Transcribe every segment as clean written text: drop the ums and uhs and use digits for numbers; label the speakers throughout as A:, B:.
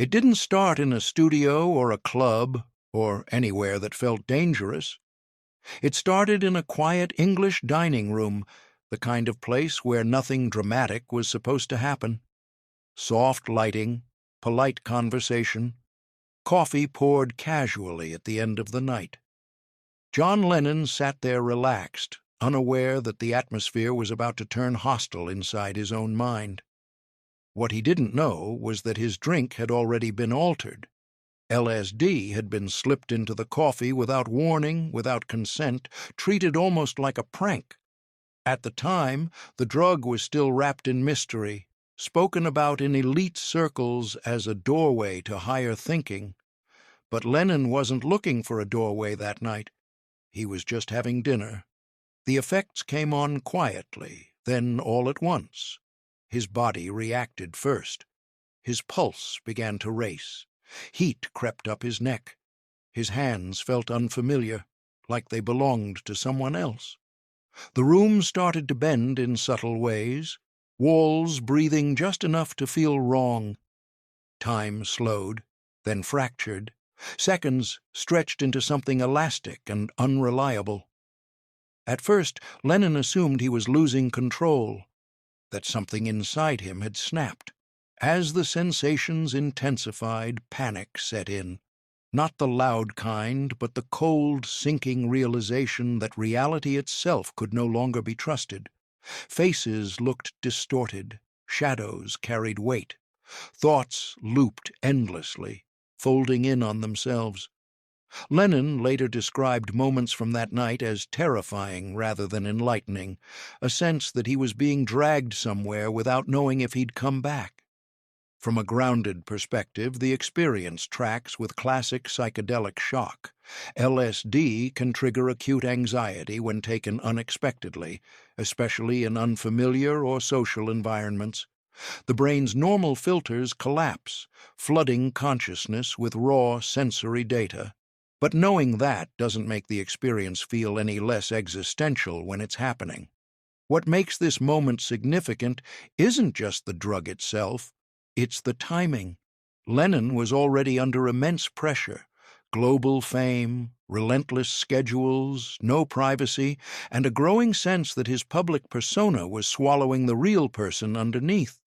A: It didn't start in a studio or a club or anywhere that felt dangerous. It started in a quiet English dining room, the kind of place where nothing dramatic was supposed to happen. Soft lighting, polite conversation, coffee poured casually at the end of the night. John Lennon sat there relaxed, unaware that the atmosphere was about to turn hostile inside his own mind. What he didn't know was that his drink had already been altered. LSD had been slipped into the coffee without warning, without consent, treated almost like a prank. At the time, the drug was still wrapped in mystery, spoken about in elite circles as a doorway to higher thinking. But Lennon wasn't looking for a doorway that night. He was just having dinner. The effects came on quietly, then all at once. His body reacted first. His pulse began to race. Heat crept up his neck. His hands felt unfamiliar, like they belonged to someone else. The room started to bend in subtle ways, walls breathing just enough to feel wrong. Time slowed, then fractured. Seconds stretched into something elastic and unreliable. At first, Lennon assumed he was losing control, that something inside him had snapped. As the sensations intensified, panic set in. Not the loud kind, but the cold, sinking realization that reality itself could no longer be trusted. Faces looked distorted, shadows carried weight. Thoughts looped endlessly, folding in on themselves. Lennon later described moments from that night as terrifying rather than enlightening, a sense that he was being dragged somewhere without knowing if he'd come back. From a grounded perspective, the experience tracks with classic psychedelic shock. LSD can trigger acute anxiety when taken unexpectedly, especially in unfamiliar or social environments. The brain's normal filters collapse, flooding consciousness with raw sensory data. But knowing that doesn't make the experience feel any less existential when it's happening. What makes this moment significant isn't just the drug itself, it's the timing. Lennon was already under immense pressure: global fame, relentless schedules, no privacy, and a growing sense that his public persona was swallowing the real person underneath.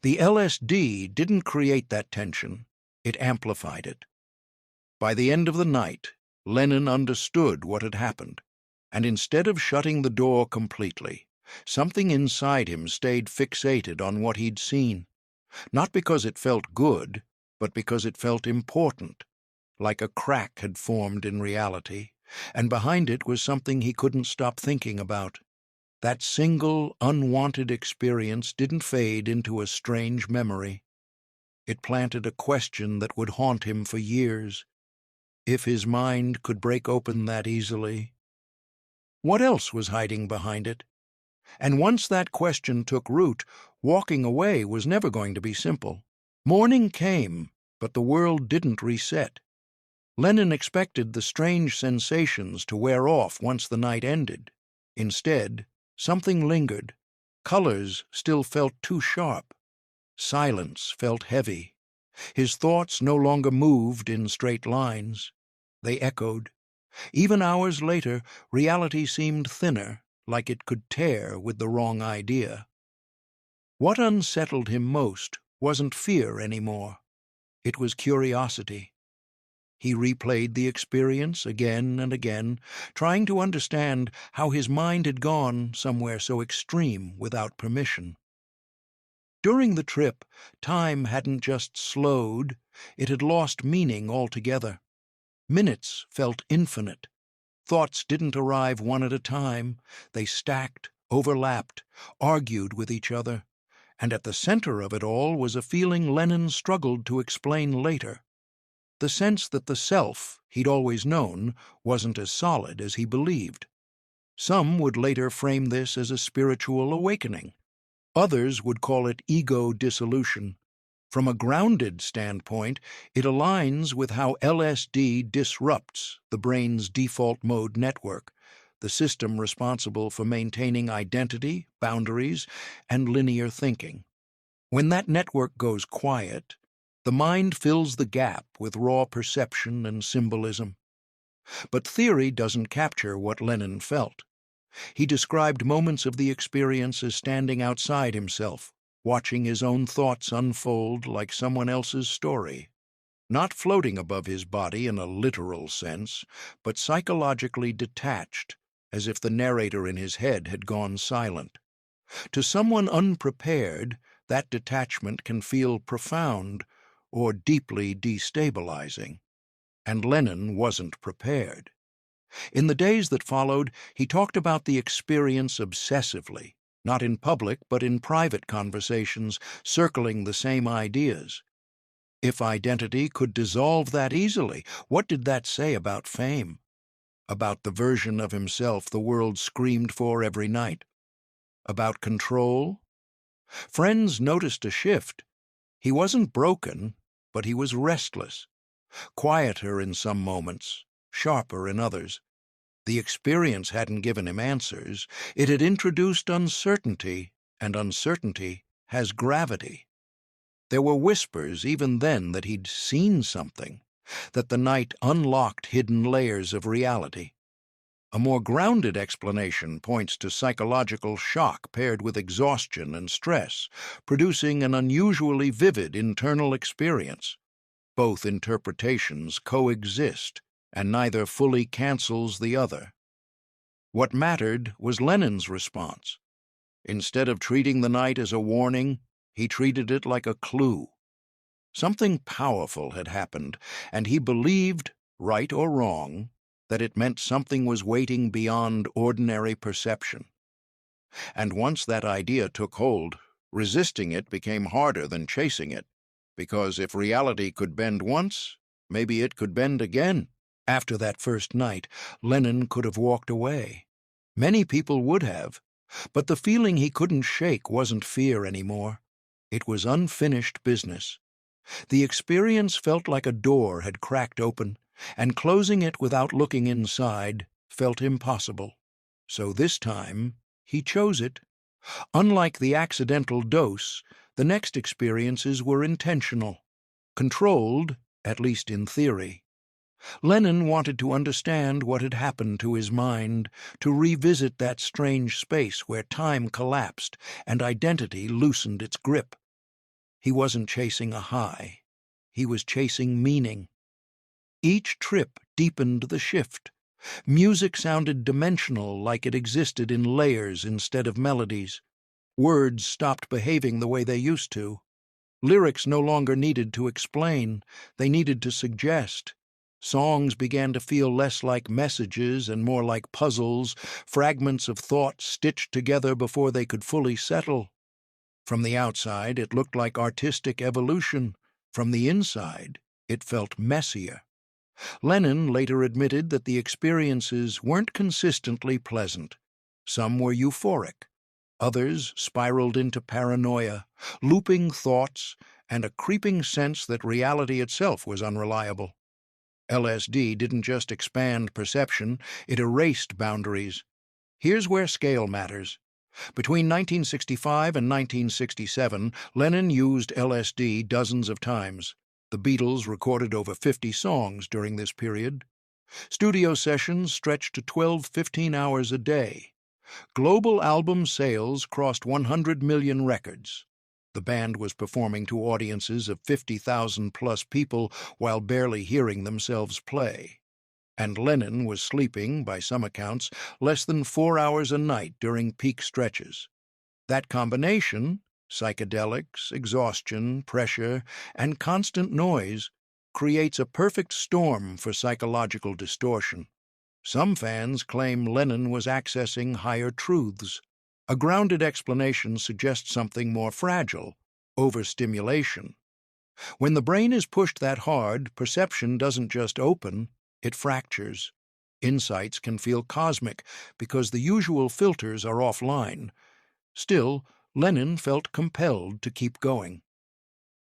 A: The LSD didn't create that tension, it amplified it. By the end of the night, Lennon understood what had happened, and instead of shutting the door completely, something inside him stayed fixated on what he'd seen. Not because it felt good, but because it felt important, like a crack had formed in reality, and behind it was something he couldn't stop thinking about. That single, unwanted experience didn't fade into a strange memory. It planted a question that would haunt him for years. If his mind could break open that easily, what else was hiding behind it? And once that question took root, walking away was never going to be simple. Morning came, but the world didn't reset. Lennon expected the strange sensations to wear off once the night ended. Instead, something lingered. Colors still felt too sharp. Silence felt heavy. His thoughts no longer moved in straight lines. They echoed. Even hours later, reality seemed thinner, like it could tear with the wrong idea. What unsettled him most wasn't fear anymore. It was curiosity. He replayed the experience again and again, trying to understand how his mind had gone somewhere so extreme without permission. During the trip, time hadn't just slowed, it had lost meaning altogether. Minutes felt infinite. Thoughts didn't arrive one at a time. They stacked, overlapped, argued with each other. And at the center of it all was a feeling Lennon struggled to explain later. The sense that the self he'd always known wasn't as solid as he believed. Some would later frame this as a spiritual awakening. Others would call it ego dissolution. From a grounded standpoint, it aligns with how LSD disrupts the brain's default mode network, the system responsible for maintaining identity, boundaries, and linear thinking. When that network goes quiet, The mind fills the gap with raw perception and symbolism. But theory doesn't capture what Lennon felt. He described moments of the experience as standing outside himself, watching his own thoughts unfold like someone else's story. Not floating above his body in a literal sense, but psychologically detached, as if the narrator in his head had gone silent. To someone unprepared, that detachment can feel profound or deeply destabilizing. And Lennon wasn't prepared. In the days that followed, he talked about the experience obsessively, not in public but in private conversations, circling the same ideas. If identity could dissolve that easily, what did that say about fame? About the version of himself the world screamed for every night? About control? Friends noticed a shift. He wasn't broken, but he was restless, quieter in some moments, sharper in others. The experience hadn't given him answers. It had introduced uncertainty, and uncertainty has gravity. There were whispers even then that he'd seen something, that the night unlocked hidden layers of reality. A more grounded explanation points to psychological shock paired with exhaustion and stress, producing an unusually vivid internal experience. Both interpretations coexist, and neither fully cancels the other. What mattered was Lennon's response. Instead of treating the night as a warning, he treated it like a clue. Something powerful had happened, and he believed, right or wrong, that it meant something was waiting beyond ordinary perception. And once that idea took hold, resisting it became harder than chasing it, because if reality could bend once, maybe it could bend again. After that first night, Lennon could have walked away. Many people would have, but the feeling he couldn't shake wasn't fear anymore. It was unfinished business. The experience felt like a door had cracked open, and closing it without looking inside felt impossible. So this time, he chose it. Unlike the accidental dose, the next experiences were intentional, controlled, at least in theory. Lennon wanted to understand what had happened to his mind, to revisit that strange space where time collapsed and identity loosened its grip. He wasn't chasing a high. He was chasing meaning. Each trip deepened the shift. Music sounded dimensional, like it existed in layers instead of melodies. Words stopped behaving the way they used to. Lyrics no longer needed to explain, they needed to suggest. Songs began to feel less like messages and more like puzzles, fragments of thought stitched together before they could fully settle. From the outside, it looked like artistic evolution. From the inside, it felt messier. Lennon later admitted that the experiences weren't consistently pleasant. Some were euphoric. Others spiraled into paranoia, looping thoughts, and a creeping sense that reality itself was unreliable. LSD didn't just expand perception, it erased boundaries. Here's where scale matters. Between 1965 and 1967, Lennon used LSD dozens of times. The Beatles recorded over 50 songs during this period. Studio sessions stretched to 12-15 hours a day. Global album sales crossed 100 million records. The band was performing to audiences of 50,000-plus people while barely hearing themselves play. And Lennon was sleeping, by some accounts, less than 4 hours a night during peak stretches. That combination, psychedelics, exhaustion, pressure, and constant noise, creates a perfect storm for psychological distortion. Some fans claim Lennon was accessing higher truths. A grounded explanation suggests something more fragile: overstimulation. When the brain is pushed that hard, perception doesn't just open, it fractures. Insights can feel cosmic because the usual filters are offline. Still, Lennon felt compelled to keep going.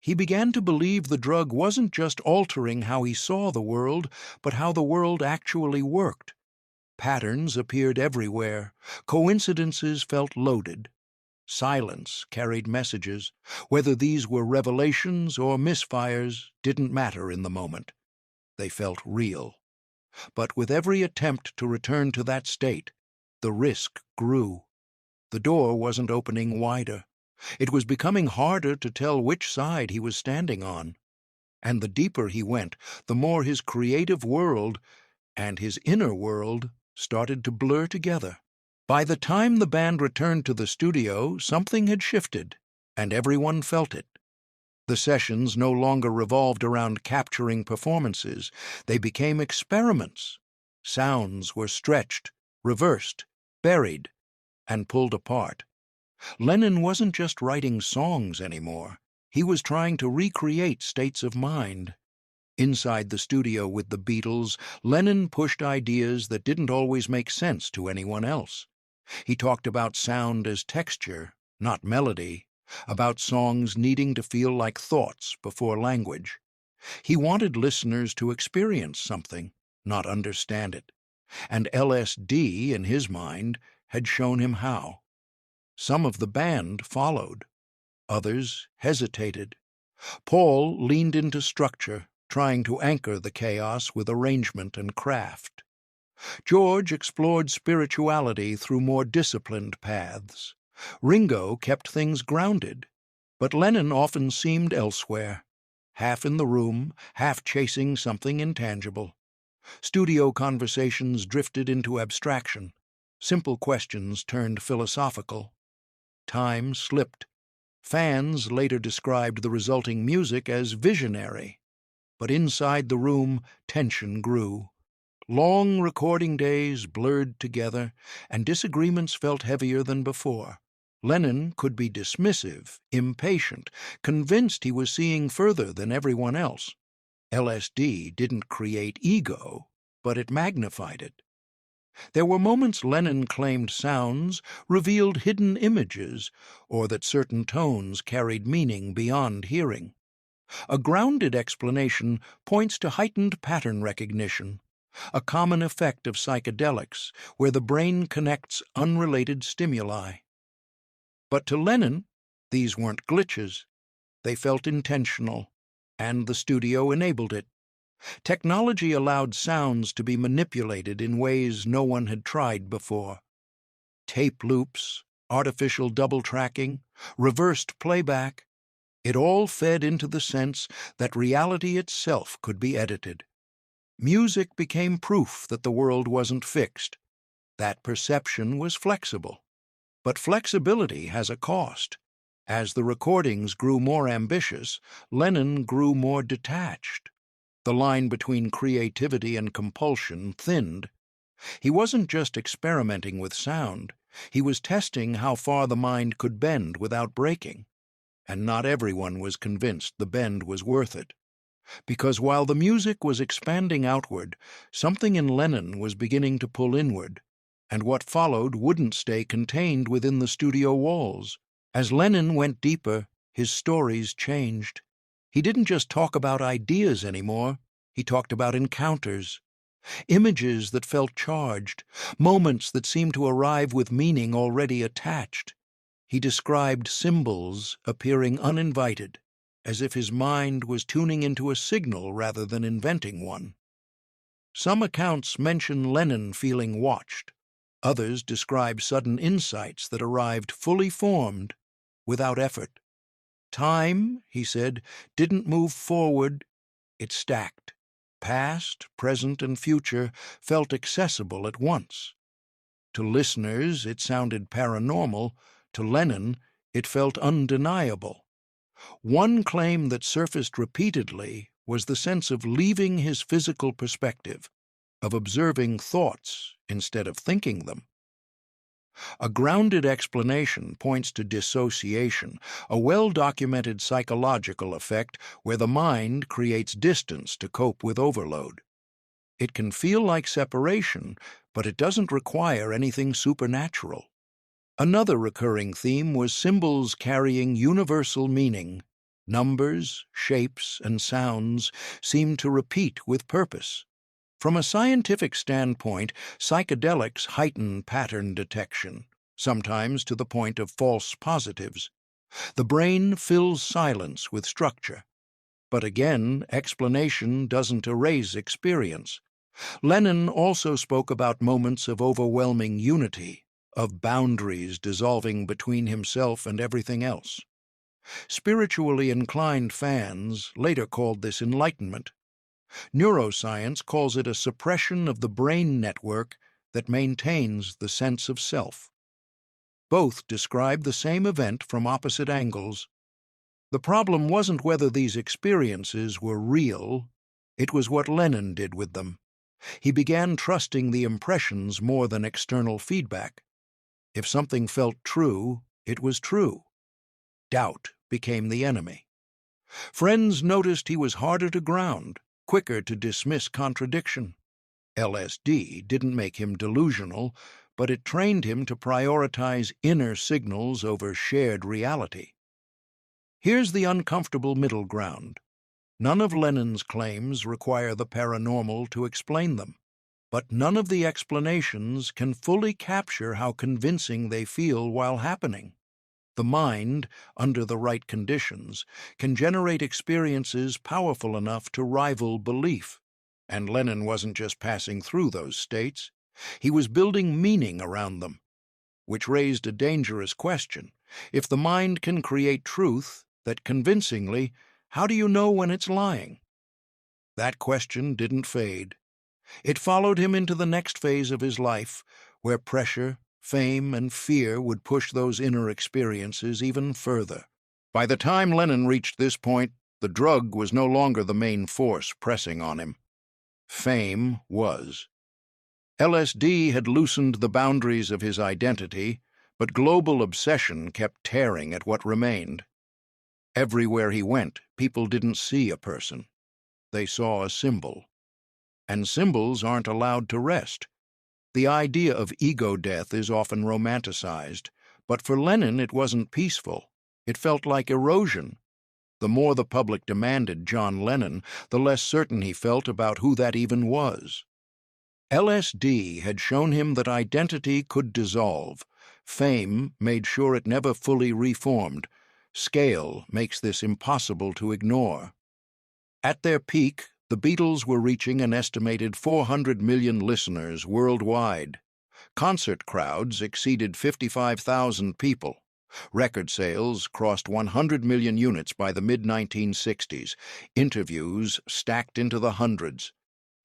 A: He began to believe the drug wasn't just altering how he saw the world, but how the world actually worked. Patterns appeared everywhere. Coincidences felt loaded. Silence carried messages. Whether these were revelations or misfires didn't matter in the moment. They felt real. But with every attempt to return to that state, the risk grew. The door wasn't opening wider. It was becoming harder to tell which side he was standing on. And the deeper he went, the more his creative world and his inner world started to blur together. By the time the band returned to the studio, something had shifted, and everyone felt it. The sessions no longer revolved around capturing performances. They became experiments. Sounds were stretched, reversed, buried, and pulled apart. Lennon wasn't just writing songs anymore. He was trying to recreate states of mind. Inside the studio with the Beatles, Lennon pushed ideas that didn't always make sense to anyone else. He talked about sound as texture, not melody, about songs needing to feel like thoughts before language. He wanted listeners to experience something, not understand it. And LSD, in his mind, had shown him how. Some of the band followed. Others hesitated. Paul leaned into structure, trying to anchor the chaos with arrangement and craft. George explored spirituality through more disciplined paths. Ringo kept things grounded, but Lennon often seemed elsewhere, half in the room, half chasing something intangible. Studio conversations drifted into abstraction. Simple questions turned philosophical. Time slipped. Fans later described the resulting music as visionary. But inside the room, tension grew. Long recording days blurred together, and disagreements felt heavier than before. Lennon could be dismissive, impatient, convinced he was seeing further than everyone else. LSD didn't create ego, but it magnified it. There were moments Lennon claimed sounds revealed hidden images, or that certain tones carried meaning beyond hearing. A grounded explanation points to heightened pattern recognition, a common effect of psychedelics where the brain connects unrelated stimuli. But to Lennon, these weren't glitches. They felt intentional, and the studio enabled it. Technology allowed sounds to be manipulated in ways no one had tried before. Tape loops, artificial double tracking, reversed playback, it all fed into the sense that reality itself could be edited. Music became proof that the world wasn't fixed. That perception was flexible. But flexibility has a cost. As the recordings grew more ambitious, Lennon grew more detached. The line between creativity and compulsion thinned. He wasn't just experimenting with sound. He was testing how far the mind could bend without breaking. And not everyone was convinced the bend was worth it. Because while the music was expanding outward, something in Lennon was beginning to pull inward, and what followed wouldn't stay contained within the studio walls. As Lennon went deeper, his stories changed. He didn't just talk about ideas anymore, he talked about encounters. Images that felt charged, moments that seemed to arrive with meaning already attached. He described symbols appearing uninvited, as if his mind was tuning into a signal rather than inventing one. Some accounts mention Lennon feeling watched. Others describe sudden insights that arrived fully formed, without effort. Time, he said, didn't move forward, it stacked. Past, present, and future felt accessible at once. To listeners, it sounded paranormal. To Lennon, it felt undeniable. One claim that surfaced repeatedly was the sense of leaving his physical perspective, of observing thoughts instead of thinking them. A grounded explanation points to dissociation, a well-documented psychological effect where the mind creates distance to cope with overload. It can feel like separation, but it doesn't require anything supernatural. Another recurring theme was symbols carrying universal meaning. Numbers, shapes, and sounds seemed to repeat with purpose. From a scientific standpoint, psychedelics heighten pattern detection. sometimes to the point of false positives. The brain fills silence with structure. But again, explanation doesn't erase experience. Lennon also spoke about moments of overwhelming unity, of boundaries dissolving between himself and everything else. Spiritually inclined fans later called this enlightenment. Neuroscience calls it a suppression of the brain network that maintains the sense of self. Both describe the same event from opposite angles. The problem wasn't whether these experiences were real, it was what Lennon did with them. He began trusting the impressions more than external feedback. If something felt true, it was true. Doubt became the enemy. Friends noticed he was harder to ground, quicker to dismiss contradiction. LSD didn't make him delusional, but it trained him to prioritize inner signals over shared reality. Here's the uncomfortable middle ground. None of Lennon's claims require the paranormal to explain them, but none of the explanations can fully capture how convincing they feel while happening. The mind, under the right conditions, can generate experiences powerful enough to rival belief. And Lennon wasn't just passing through those states, he was building meaning around them, which raised a dangerous question. If the mind can create truth that convincingly, how do you know when it's lying? That question didn't fade. It followed him into the next phase of his life, where pressure, fame, and fear would push those inner experiences even further. By the time Lennon reached this point, the drug was no longer the main force pressing on him. Fame was. LSD had loosened the boundaries of his identity, but global obsession kept tearing at what remained. Everywhere he went, people didn't see a person. They saw a symbol. And symbols aren't allowed to rest. The idea of ego death is often romanticized, but for Lennon it wasn't peaceful. It felt like erosion. The more the public demanded John Lennon, the less certain he felt about who that even was. LSD had shown him that identity could dissolve. Fame made sure it never fully reformed. Scale makes this impossible to ignore. At their peak, the Beatles were reaching an estimated 400 million listeners worldwide. Concert crowds exceeded 55,000 people. Record sales crossed 100 million units by the mid-1960s. Interviews stacked into the hundreds.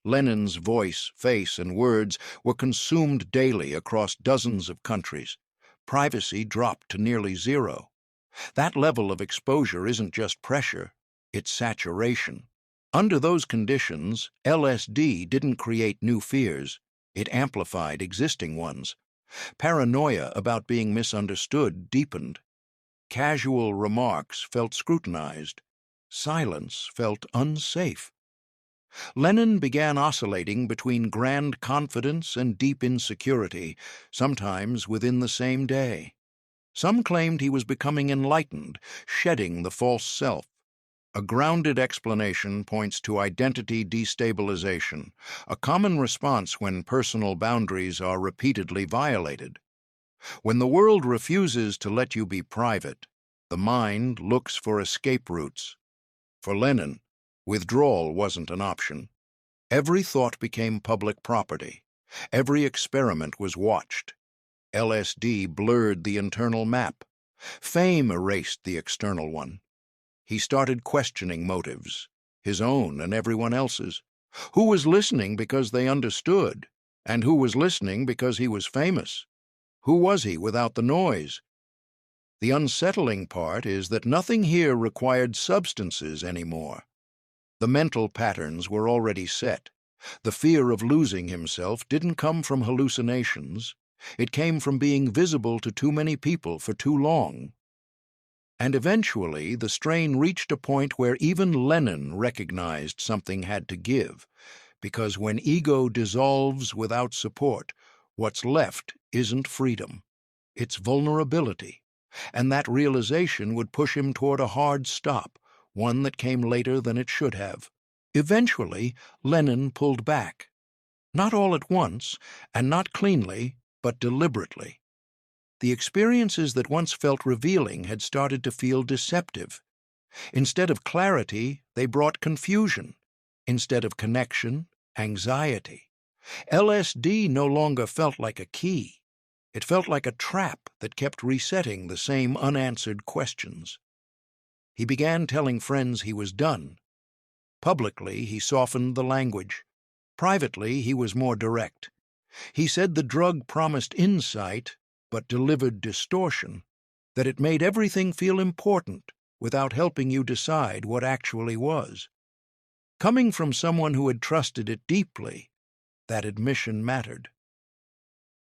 A: Lennon's voice, face, and words were consumed daily across dozens of countries. Privacy dropped to nearly zero. That level of exposure isn't just pressure, it's saturation. Under those conditions, LSD didn't create new fears, it amplified existing ones. Paranoia about being misunderstood deepened. Casual remarks felt scrutinized. Silence felt unsafe. Lennon began oscillating between grand confidence and deep insecurity, sometimes within the same day. Some claimed he was becoming enlightened, shedding the false self. A grounded explanation points to identity destabilization, a common response when personal boundaries are repeatedly violated. When the world refuses to let you be private, the mind looks for escape routes. For Lennon, withdrawal wasn't an option. Every thought became public property. Every experiment was watched. LSD blurred the internal map. Fame erased the external one. He started questioning motives, his own and everyone else's. Who was listening because they understood, and who was listening because he was famous? Who was he without the noise? The unsettling part is that nothing here required substances anymore. The mental patterns were already set. The fear of losing himself didn't come from hallucinations. It came from being visible to too many people for too long. And eventually, the strain reached a point where even Lennon recognized something had to give, because when ego dissolves without support, what's left isn't freedom, it's vulnerability, and that realization would push him toward a hard stop, one that came later than it should have. Eventually, Lennon pulled back. Not all at once, and not cleanly, but deliberately. The experiences that once felt revealing had started to feel deceptive. Instead of clarity, they brought confusion. Instead of connection, anxiety. LSD no longer felt like a key. It felt like a trap that kept resetting the same unanswered questions. He began telling friends he was done. Publicly, he softened the language. Privately, he was more direct. He said the drug promised insight, but delivered distortion, that it made everything feel important without helping you decide what actually was. Coming from someone who had trusted it deeply, that admission mattered.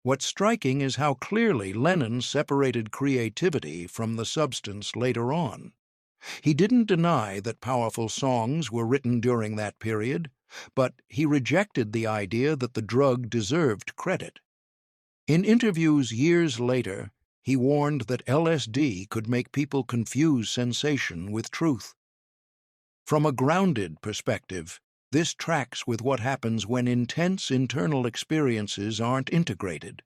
A: What's striking is how clearly Lennon separated creativity from the substance later on. He didn't deny that powerful songs were written during that period, but he rejected the idea that the drug deserved credit. In interviews years later, he warned that LSD could make people confuse sensation with truth. From a grounded perspective, this tracks with what happens when intense internal experiences aren't integrated.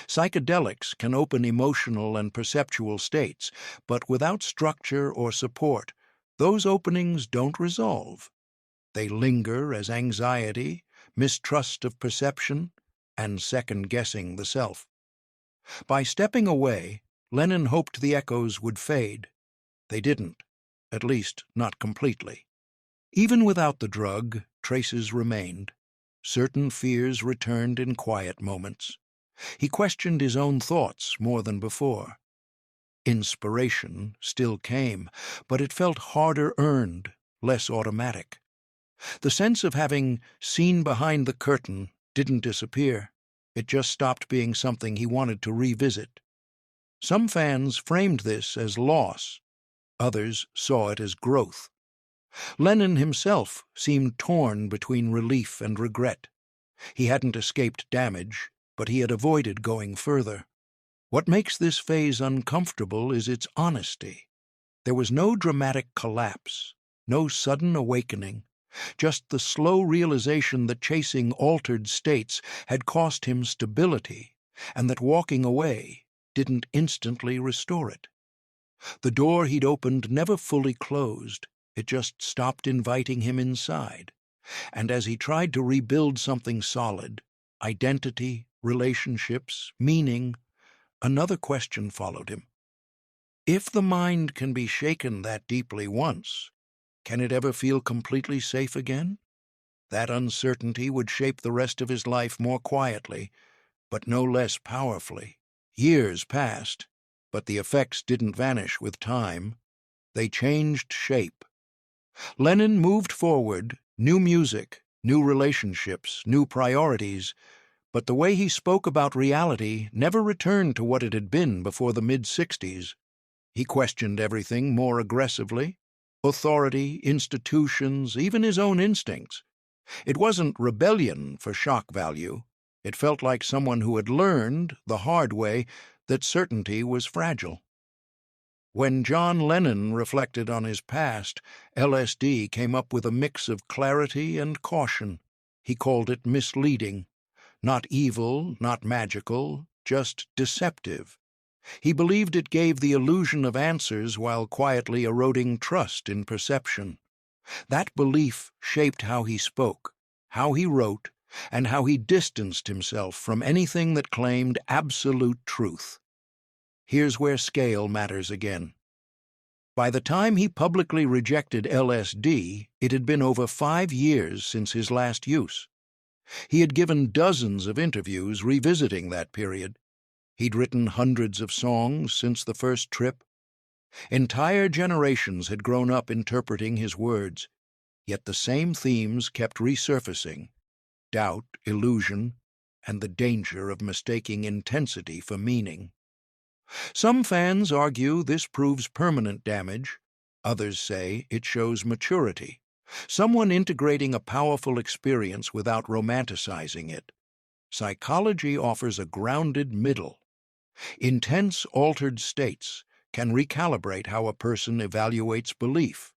A: Psychedelics can open emotional and perceptual states, but without structure or support, those openings don't resolve. They linger as anxiety, mistrust of perception, and second-guessing the self. By stepping away, Lennon hoped the echoes would fade. They didn't, at least not completely. Even without the drug, traces remained. Certain fears returned in quiet moments. He questioned his own thoughts more than before. Inspiration still came, but it felt harder earned, less automatic. The sense of having seen behind the curtain didn't disappear. It just stopped being something he wanted to revisit. Some fans framed this as loss. Others saw it as growth. Lennon himself seemed torn between relief and regret. He hadn't escaped damage, but he had avoided going further. What makes this phase uncomfortable is its honesty. There was no dramatic collapse, no sudden awakening, just the slow realization that chasing altered states had cost him stability, and that walking away didn't instantly restore it. The door he'd opened never fully closed. It just stopped inviting him inside. And as he tried to rebuild something solid, identity, relationships, meaning, another question followed him. If the mind can be shaken that deeply once, can it ever feel completely safe again? That uncertainty would shape the rest of his life more quietly, but no less powerfully. Years passed, but the effects didn't vanish with time. They changed shape. Lennon moved forward, new music, new relationships, new priorities, but the way he spoke about reality never returned to what it had been before the mid-60s. He questioned everything more aggressively. Authority, institutions, even his own instincts. It wasn't rebellion for shock value. It felt like someone who had learned, the hard way, that certainty was fragile. When John Lennon reflected on his past, LSD came up with a mix of clarity and caution. He called it misleading. Not evil, not magical, just deceptive. He believed it gave the illusion of answers while quietly eroding trust in perception. That belief shaped how he spoke, how he wrote, and how he distanced himself from anything that claimed absolute truth. Here's where scale matters again. By the time he publicly rejected LSD, it had been over 5 years since his last use. He had given dozens of interviews revisiting that period. He'd written hundreds of songs since the first trip. Entire generations had grown up interpreting his words, yet the same themes kept resurfacing: doubt, illusion, and the danger of mistaking intensity for meaning. Some fans argue this proves permanent damage. Others say it shows maturity, someone integrating a powerful experience without romanticizing it. Psychology offers a grounded middle. Intense, altered states can recalibrate how a person evaluates belief.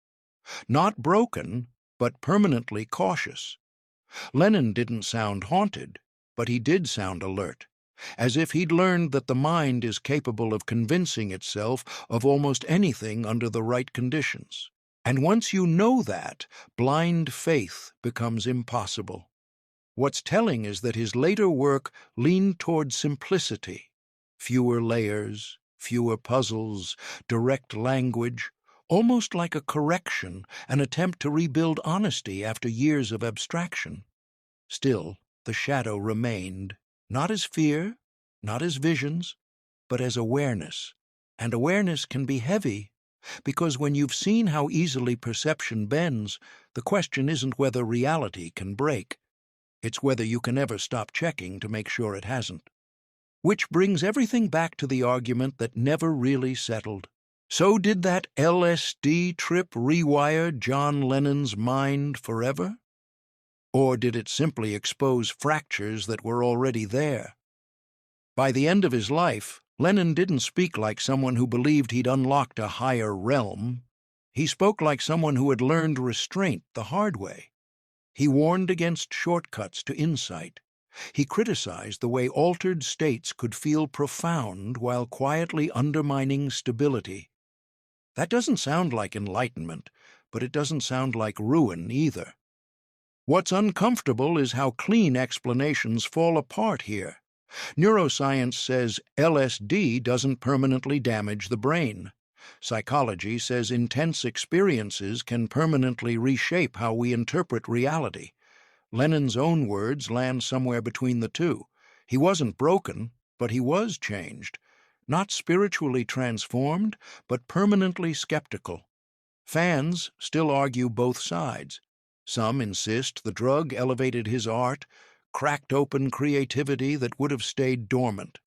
A: Not broken, but permanently cautious. Lennon didn't sound haunted, but he did sound alert. as if he'd learned that the mind is capable of convincing itself of almost anything under the right conditions. And once you know that, blind faith becomes impossible. What's telling is that his later work leaned toward simplicity, fewer layers, fewer puzzles, direct language, almost like a correction, an attempt to rebuild honesty after years of abstraction. Still, the shadow remained, not as fear, not as visions, but as awareness. And awareness can be heavy, because when you've seen how easily perception bends, the question isn't whether reality can break. It's whether you can ever stop checking to make sure it hasn't. Which brings everything back to the argument that never really settled. So did that LSD trip rewire John Lennon's mind forever? Or did it simply expose fractures that were already there? By the end of his life, Lennon didn't speak like someone who believed he'd unlocked a higher realm. He spoke like someone who had learned restraint the hard way. He warned against shortcuts to insight. He criticized the way altered states could feel profound while quietly undermining stability. That doesn't sound like enlightenment, but it doesn't sound like ruin either. What's uncomfortable is how clean explanations fall apart here. Neuroscience says LSD doesn't permanently damage the brain. Psychology says intense experiences can permanently reshape how we interpret reality. Lennon's own words land somewhere between the two. He wasn't broken, but he was changed. Not spiritually transformed, but permanently skeptical. Fans still argue both sides. Some insist the drug elevated his art, cracked open creativity that would have stayed dormant.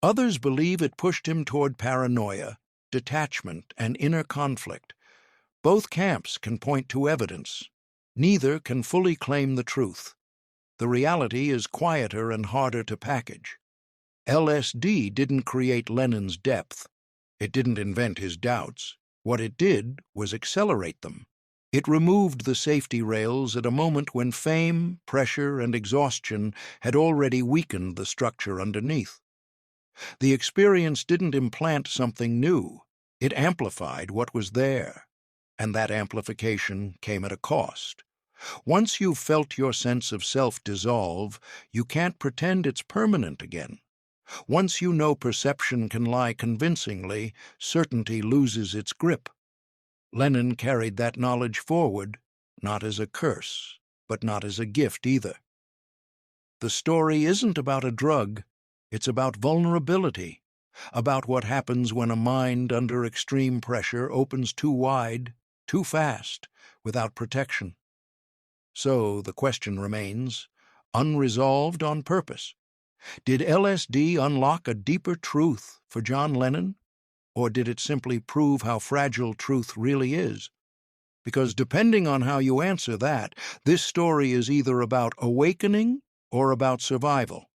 A: Others believe it pushed him toward paranoia, detachment, and inner conflict. Both camps can point to evidence. Neither can fully claim the truth. The reality is quieter and harder to package. LSD didn't create Lennon's depth. It didn't invent his doubts. What it did was accelerate them. It removed the safety rails at a moment when fame, pressure, and exhaustion had already weakened the structure underneath. The experience didn't implant something new. It amplified what was there. And that amplification came at a cost. Once you've felt your sense of self dissolve, you can't pretend it's permanent again. Once you know perception can lie convincingly, certainty loses its grip. Lennon carried that knowledge forward, not as a curse, but not as a gift either. The story isn't about a drug, it's about vulnerability, about what happens when a mind under extreme pressure opens too wide, too fast, without protection. So the question remains, unresolved on purpose. Did LSD unlock a deeper truth for John Lennon? Or did it simply prove how fragile truth really is? Because depending on how you answer that, this story is either about awakening or about survival.